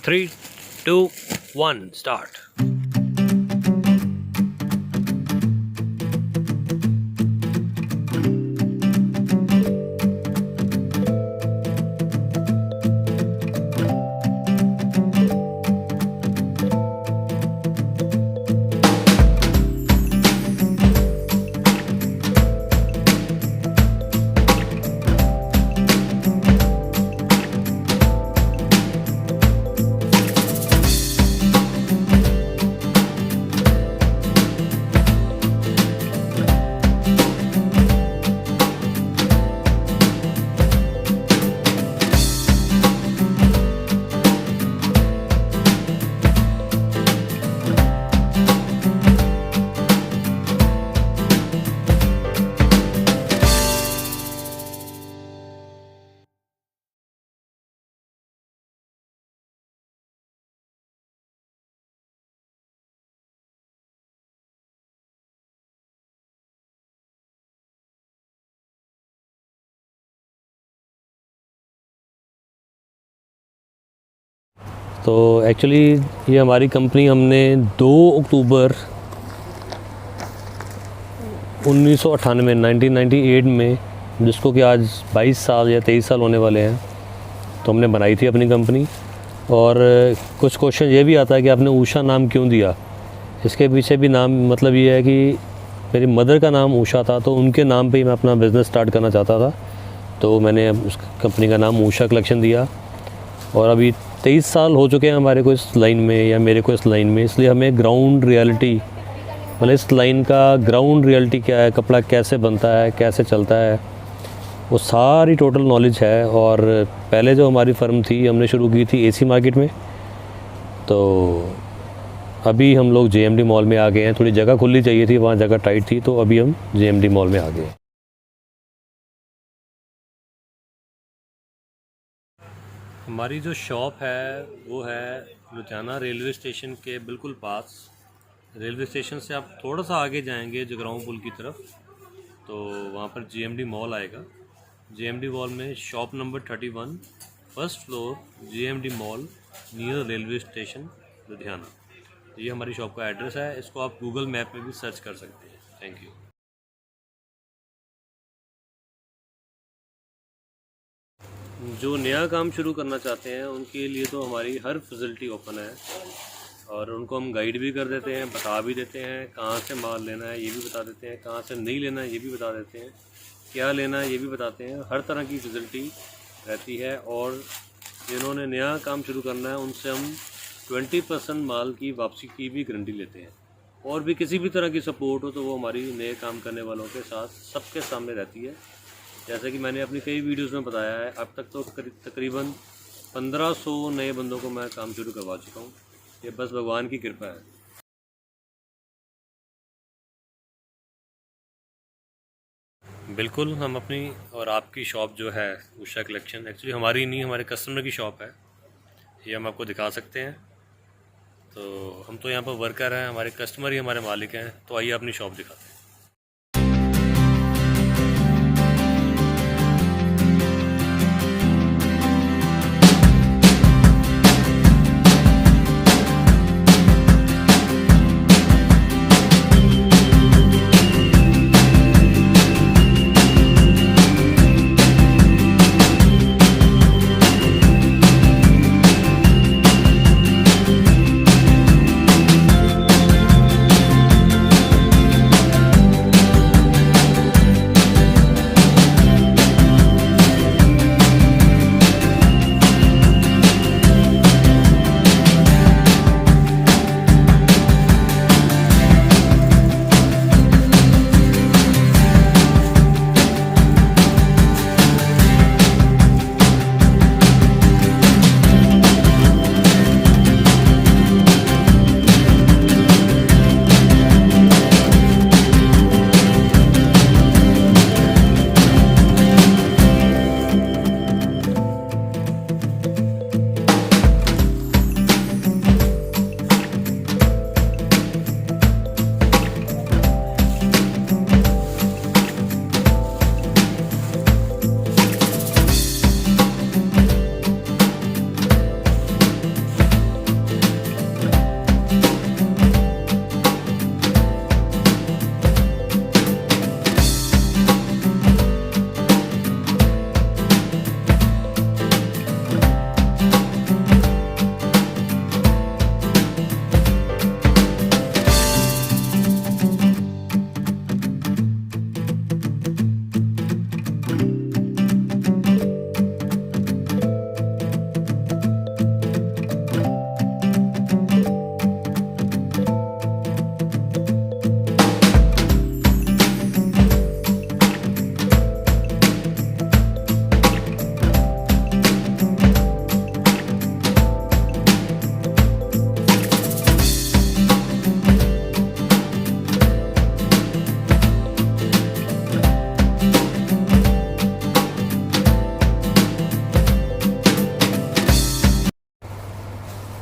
3, 2, 1, start. तो actually ये हमारी कंपनी हमने 2 अक्टूबर 1998 में, जिसको कि आज 22 साल या 23 साल होने वाले हैं, तो हमने बनाई थी अपनी कंपनी। और कुछ क्वेश्चन ये भी आता है कि आपने उषा नाम क्यों दिया। इसके पीछे भी नाम मतलब ये है कि मेरी मदर का नाम उषा था, तो उनके नाम पे ही मैं अपना बिज़नेस स्टार्ट करना चाहता था, तो मैंने उस कंपनी का नाम उषा कलेक्शन दिया। और अभी 23 साल हो चुके हैं हमारे को इस लाइन में, या मेरे को इस लाइन में, इसलिए हमें ग्राउंड रियलिटी, मतलब इस लाइन का ग्राउंड रियलिटी क्या है, कपड़ा कैसे बनता है, कैसे चलता है, वो सारी टोटल नॉलेज है। और पहले जो हमारी फ़र्म थी, हमने शुरू की थी एसी मार्केट में, तो अभी हम लोग जेएमडी मॉल में आ गए हैं। थोड़ी जगह खुली चाहिए थी, वहाँ जगह टाइट थी, तो अभी हम जेएमडी मॉल में आ गए हैं। हमारी जो शॉप है वो है लुधियाना रेलवे स्टेशन के बिल्कुल पास। रेलवे स्टेशन से आप थोड़ा सा आगे जाएंगे जगराऊं पुल की तरफ, तो वहाँ पर जीएमडी मॉल आएगा। जीएमडी मॉल में shop number 31, first floor, GMD mall, near railway station Ludhiana. तो ये हमारी शॉप का एड्रेस है। इसको आप गूगल मैप में भी सर्च कर सकते हैं। Thank you. जो नया काम शुरू करना चाहते हैं उनके लिए तो हमारी हर फैसिलिटी ओपन है, और उनको हम गाइड भी कर देते हैं, बता भी देते हैं कहाँ से माल लेना है, ये भी बता देते हैं, कहाँ से नहीं लेना है ये भी बता देते हैं, क्या लेना है ये भी बताते हैं। हर तरह की फैसिलिटी रहती है। और जिन्होंने नया काम शुरू करना है उनसे हम 20% माल की वापसी की भी गारंटी लेते हैं। और भी किसी भी तरह की सपोर्ट हो तो वो हमारी नए काम करने वालों के साथ सबके सामने रहती है। जैसे कि मैंने अपनी कई वीडियोस में बताया है, अब तक तो तकरीबन 1500 नए बंदों को मैं काम शुरू करवा चुका हूँ। ये बस भगवान की कृपा है। बिल्कुल, हम अपनी और आपकी शॉप जो है उषा कलेक्शन, एक्चुअली हमारी नहीं, हमारे कस्टमर की शॉप है। ये हम आपको दिखा सकते हैं। तो हम तो यहाँ पर वर्कर हैं, हमारे कस्टमर ही हमारे मालिक हैं। तो आइए अपनी शॉप दिखाते हैं।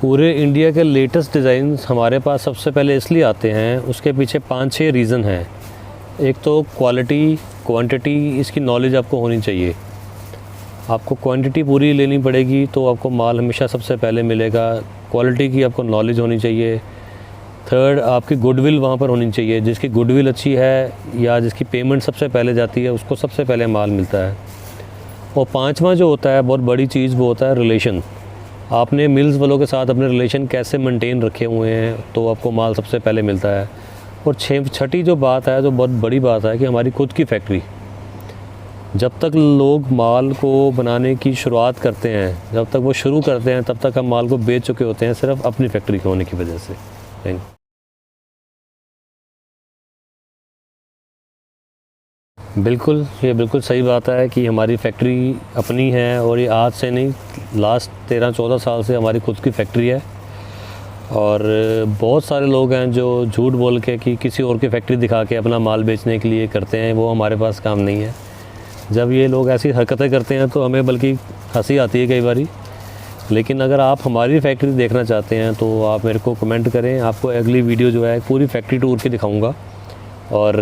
पूरे इंडिया के लेटेस्ट डिज़ाइंस हमारे पास सबसे पहले इसलिए आते हैं, उसके पीछे 5-6 रीज़न हैं। एक तो क्वालिटी, क्वांटिटी, इसकी नॉलेज आपको होनी चाहिए। आपको क्वांटिटी पूरी लेनी पड़ेगी तो आपको माल हमेशा सबसे पहले मिलेगा। क्वालिटी की आपको नॉलेज होनी चाहिए। थर्ड, आपकी गुडविल वहाँ पर होनी चाहिए। जिसकी गुडविल अच्छी है या जिसकी पेमेंट सबसे पहले जाती है, उसको सबसे पहले माल मिलता है। और पाँचवा जो होता है, बहुत बड़ी चीज़, वो होता है रिलेशन। आपने मिल्स वालों के साथ अपने रिलेशन कैसे मेंटेन रखे हुए हैं, तो आपको माल सबसे पहले मिलता है। और छठी जो बात है, जो बहुत बड़ी बात है, कि हमारी खुद की फैक्ट्री। जब तक लोग माल को बनाने की शुरुआत करते हैं, जब तक वो शुरू करते हैं, तब तक हम माल को बेच चुके होते हैं, सिर्फ अपनी फैक्ट्री के होने की वजह से। Thank you. बिल्कुल, ये बिल्कुल सही बात है कि हमारी फैक्ट्री अपनी है, और ये आज से नहीं, लास्ट 13-14 साल से हमारी खुद की फैक्ट्री है। और बहुत सारे लोग हैं जो झूठ बोल के कि किसी और की फैक्ट्री दिखा के अपना माल बेचने के लिए करते हैं, वो हमारे पास काम नहीं है। जब ये लोग ऐसी हरकतें करते हैं तो हमें बल्कि हंसी आती है कई बारी। लेकिन अगर आप हमारी फैक्ट्री देखना चाहते हैं तो आप मेरे को कमेंट करें, आपको अगली वीडियो जो है पूरी फैक्ट्री टूर की दिखाऊंगा। और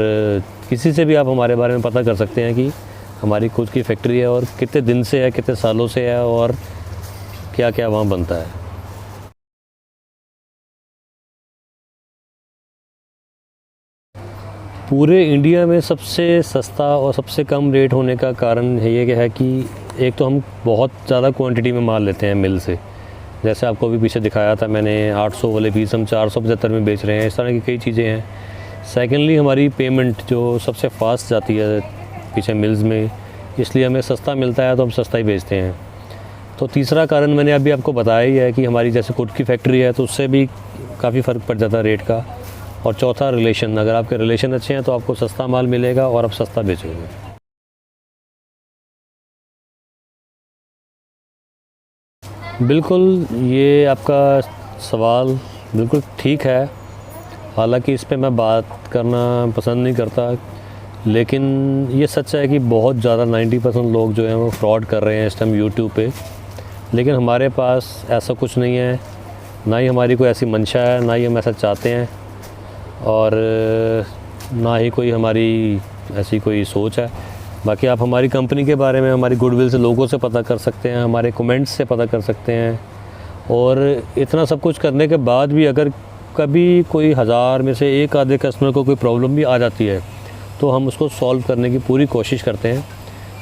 किसी से भी आप हमारे बारे में पता कर सकते हैं कि हमारी खुद की फैक्ट्री है, और कितने दिन से है, कितने सालों से है, और क्या क्या वहाँ बनता है। पूरे इंडिया में सबसे सस्ता और सबसे कम रेट होने का कारण है ये है कि एक तो हम बहुत ज़्यादा क्वांटिटी में माल लेते हैं मिल से। जैसे आपको भी पीछे दिखाया था मैंने, 800 वाले पीस हम 475 में बेच रहे हैं। इस तरह की कई चीज़ें हैं। सेकेंडली, हमारी पेमेंट जो सबसे फास्ट जाती है पीछे मिल्स में, इसलिए हमें सस्ता मिलता है तो हम सस्ता ही बेचते हैं। तो तीसरा कारण मैंने अभी आपको बताया ही है कि हमारी जैसे खुद की फैक्ट्री है, तो उससे भी काफ़ी फ़र्क पड़ जाता है रेट का। और चौथा, रिलेशन। अगर आपके रिलेशन अच्छे हैं तो आपको सस्ता माल मिलेगा और आप सस्ता बेचोगे। बिल्कुल, ये आपका सवाल बिल्कुल ठीक है। हालांकि इस पे मैं बात करना पसंद नहीं करता, लेकिन ये सच है कि बहुत ज़्यादा 90% लोग जो हैं वो फ्रॉड कर रहे हैं इस टाइम यूट्यूब पे। लेकिन हमारे पास ऐसा कुछ नहीं है, ना ही हमारी कोई ऐसी मंशा है, ना ही हम ऐसा चाहते हैं, और ना ही कोई हमारी ऐसी कोई सोच है। बाकी आप हमारी कंपनी के बारे में हमारी गुडविल से, लोगों से पता कर सकते हैं, हमारे कमेंट्स से पता कर सकते हैं। और इतना सब कुछ करने के बाद भी अगर कभी कोई 1000 में से एक आधे कस्टमर को कोई प्रॉब्लम भी आ जाती है, तो हम उसको सॉल्व करने की पूरी कोशिश करते हैं।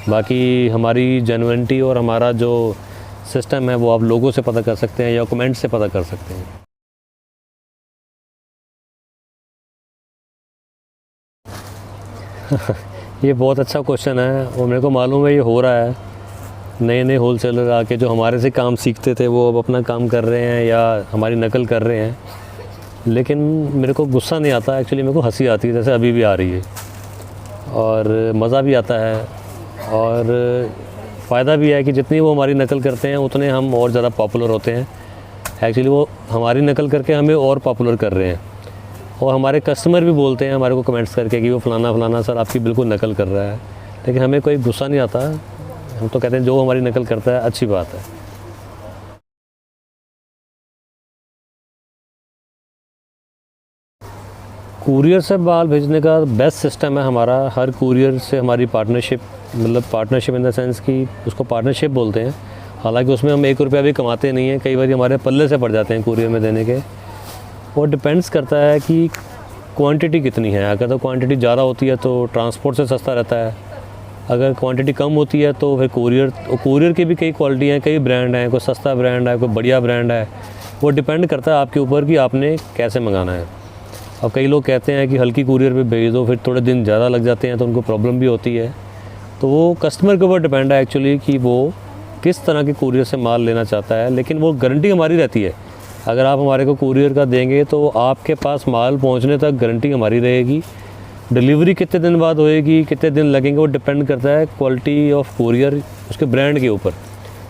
बाकी हमारी जेन्युइनिटी और हमारा जो सिस्टम है वो आप लोगों से पता कर सकते हैं या कमेंट से पता कर सकते हैं। ये बहुत अच्छा क्वेश्चन है, और मेरे को मालूम है ये हो रहा है। नए नए होलसेलर आके जो हमारे से काम सीखते थे, वो अब अपना काम कर रहे हैं या हमारी नकल कर रहे हैं। लेकिन मेरे को गुस्सा नहीं आता, एक्चुअली मेरे को हंसी आती है, जैसे अभी भी आ रही है। और मज़ा भी आता है, और फ़ायदा भी है कि जितनी वो हमारी नकल करते हैं उतने हम और ज़्यादा पॉपुलर होते हैं। एक्चुअली वो हमारी नकल करके हमें और पॉपुलर कर रहे हैं। और हमारे कस्टमर भी बोलते हैं हमारे को कमेंट्स करके कि वो फ़लाना फ़लाना सर आपकी बिल्कुल नकल कर रहा है। लेकिन हमें कोई गुस्सा नहीं आता, हम तो कहते हैं जो हमारी नकल करता है अच्छी बात है। कुरियर से माल भेजने का बेस्ट सिस्टम है हमारा। हर कुरियर से हमारी पार्टनरशिप, मतलब पार्टनरशिप इन द सेंस कि उसको पार्टनरशिप बोलते हैं। हालांकि उसमें हम 1 रुपया भी कमाते नहीं हैं, कई बार हमारे पल्ले से पड़ जाते हैं कुरियर में देने के। और डिपेंड्स करता है कि क्वांटिटी कितनी है। अगर तो क्वांटिटी ज़्यादा होती है तो ट्रांसपोर्ट से सस्ता रहता है। अगर क्वांटिटी कम होती है तो फिर कुरियर की भी कई क्वालिटी हैं, कई ब्रांड हैं, कोई सस्ता ब्रांड है, कोई बढ़िया ब्रांड है। वो डिपेंड करता है आपके ऊपर कि आपने कैसे मंगाना है। अब कई लोग कहते हैं कि हल्की कुरियर पे भेज दो, फिर थोड़े दिन ज़्यादा लग जाते हैं तो उनको प्रॉब्लम भी होती है। तो वो कस्टमर के ऊपर डिपेंड है एक्चुअली कि वो किस तरह के कुरियर से माल लेना चाहता है। लेकिन वो गारंटी हमारी रहती है। अगर आप हमारे को कुरियर का देंगे तो आपके पास माल पहुंचने तक गारंटी हमारी रहेगी। डिलीवरी कितने दिन बाद होएगी, कितने दिन लगेंगे, वो डिपेंड करता है क्वालिटी ऑफ कुरियर, उसके ब्रांड के ऊपर।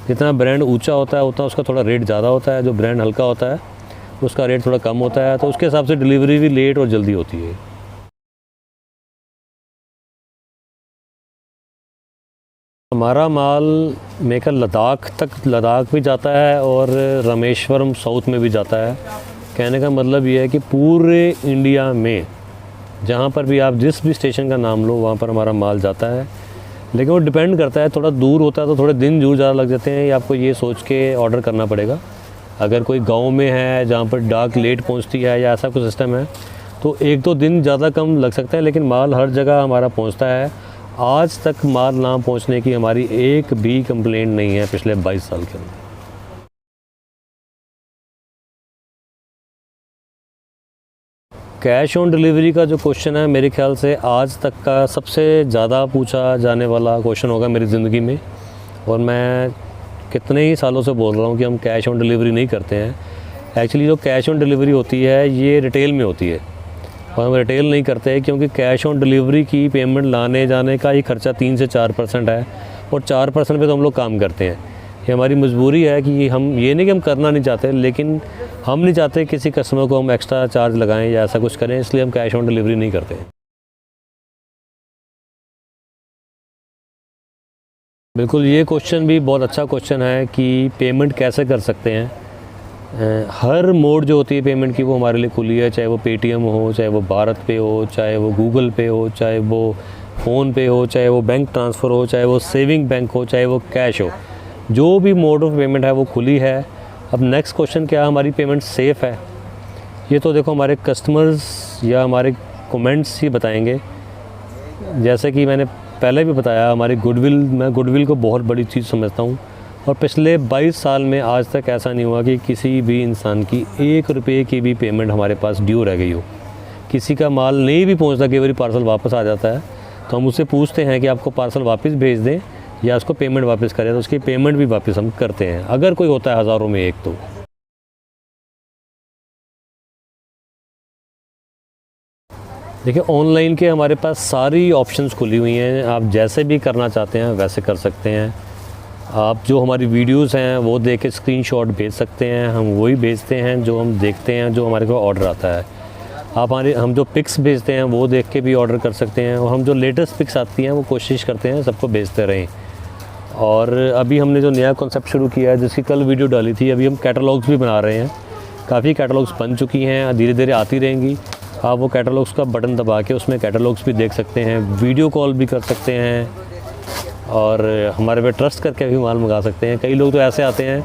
जितना ब्रांड ऊंचा होता है उतना उसका थोड़ा रेट ज़्यादा होता है, जो ब्रांड हल्का होता है उसका रेट थोड़ा कम होता है। तो उसके हिसाब से डिलीवरी भी लेट और जल्दी होती है। हमारा माल मेकर लद्दाख भी जाता है और रामेश्वरम साउथ में भी जाता है। कहने का मतलब ये है कि पूरे इंडिया में जहाँ पर भी आप जिस भी स्टेशन का नाम लो वहाँ पर हमारा माल जाता है। लेकिन वो डिपेंड करता है, थोड़ा दूर होता है तो थोड़े दिन जरूर ज़्यादा लग जाते हैं, ये आपको ये सोच के ऑर्डर करना पड़ेगा। अगर कोई गांव में है जहाँ पर डाक लेट पहुँचती है या ऐसा कुछ सिस्टम है तो 1-2 दिन ज़्यादा कम लग सकता है, लेकिन माल हर जगह हमारा पहुँचता है। आज तक माल ना पहुँचने की हमारी एक भी कंप्लेंट नहीं है पिछले 22 साल के अंदर। कैश ऑन डिलीवरी का जो क्वेश्चन है मेरे ख्याल से आज तक का सबसे ज़्यादा पूछा जाने वाला क्वेश्चन होगा मेरी ज़िंदगी में। और मैं कितने ही सालों से बोल रहा हूँ कि हम कैश ऑन डिलीवरी नहीं करते हैं। एक्चुअली जो कैश ऑन डिलीवरी होती है ये रिटेल में होती है और हम रिटेल नहीं करते हैं, क्योंकि कैश ऑन डिलीवरी की पेमेंट लाने जाने का ही खर्चा 3 से 4% है और 4% पे तो हम लोग काम करते हैं। ये हमारी मजबूरी है कि हम ये नहीं कि हम करना नहीं चाहते, लेकिन हम नहीं चाहते किसी कस्टमर को हम एक्स्ट्रा चार्ज लगाएं या ऐसा कुछ करें, इसलिए हम कैश ऑन डिलीवरी नहीं करते। बिल्कुल, ये क्वेश्चन भी बहुत अच्छा क्वेश्चन है कि पेमेंट कैसे कर सकते हैं। हर मोड जो होती है पेमेंट की वो हमारे लिए खुली है, चाहे वो पेटीएम हो, चाहे वो भारत पे हो, चाहे वो गूगल पे हो, चाहे वो फ़ोन पे हो, चाहे वो बैंक ट्रांसफ़र हो, चाहे वो सेविंग बैंक हो, चाहे वो कैश हो, जो भी मोड ऑफ पेमेंट है वो खुली है। अब नेक्स्ट क्वेश्चन क्या, हमारी पेमेंट सेफ़ है? ये तो देखो हमारे कस्टमर्स या हमारे कमेंट्स ही बताएंगे। जैसे कि मैंने पहले भी बताया, हमारी मैं गुडविल को बहुत बड़ी चीज़ समझता हूँ और पिछले 22 साल में आज तक ऐसा नहीं हुआ कि किसी भी इंसान की 1 रुपये की भी पेमेंट हमारे पास ड्यू रह गई हो। किसी का माल नहीं भी पहुँचता, कई बार पार्सल वापस आ जाता है तो हम उससे पूछते हैं कि आपको पार्सल वापस भेज दें या उसको पेमेंट वापस करें, तो उसकी पेमेंट भी वापस हम करते हैं, अगर कोई होता है हज़ारों में एक। तो देखिए, ऑनलाइन के हमारे पास सारी ऑप्शंस खुली हुई हैं, आप जैसे भी करना चाहते हैं वैसे कर सकते हैं। आप जो हमारी वीडियोस हैं वो देख के स्क्रीनशॉट भेज सकते हैं, हम वही भेजते हैं जो हम देखते हैं, जो हमारे को ऑर्डर आता है। हम जो पिक्स भेजते हैं वो देख के भी ऑर्डर कर सकते हैं और हम जो लेटेस्ट पिक्स आती हैं वो कोशिश करते हैं सबको भेजते रहें। और अभी हमने जो नया कॉन्सेप्ट शुरू किया है, जिसकी कल वीडियो डाली थी, अभी हम कैटलॉग्स भी बना रहे हैं। काफ़ी कैटलॉग्स बन चुकी हैं, धीरे धीरे आती रहेंगी। आप वो कैटलॉग्स का बटन दबा के उसमें कैटलॉग्स भी देख सकते हैं, वीडियो कॉल भी कर सकते हैं और हमारे पे ट्रस्ट करके भी माल मंगा सकते हैं। कई लोग तो ऐसे आते हैं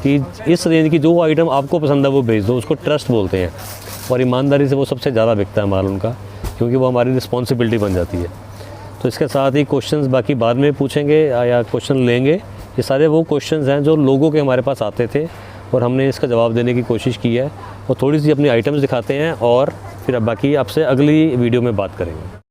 कि इस रेंज की जो आइटम आपको पसंद है वो भेज दो, उसको ट्रस्ट बोलते हैं और ईमानदारी से वो सबसे ज़्यादा बिकता है माल उनका, क्योंकि वो हमारी रिस्पॉन्सिबिलिटी बन जाती है। तो इसके साथ ही क्वेश्चंस बाकी बाद में पूछेंगे या क्वेश्चन लेंगे। ये सारे वो क्वेश्चंस हैं जो लोगों के हमारे पास आते थे और हमने इसका जवाब देने की कोशिश की है और थोड़ी सी अपनी आइटम्स दिखाते हैं और फिर अब बाकी आपसे अगली वीडियो में बात करेंगे।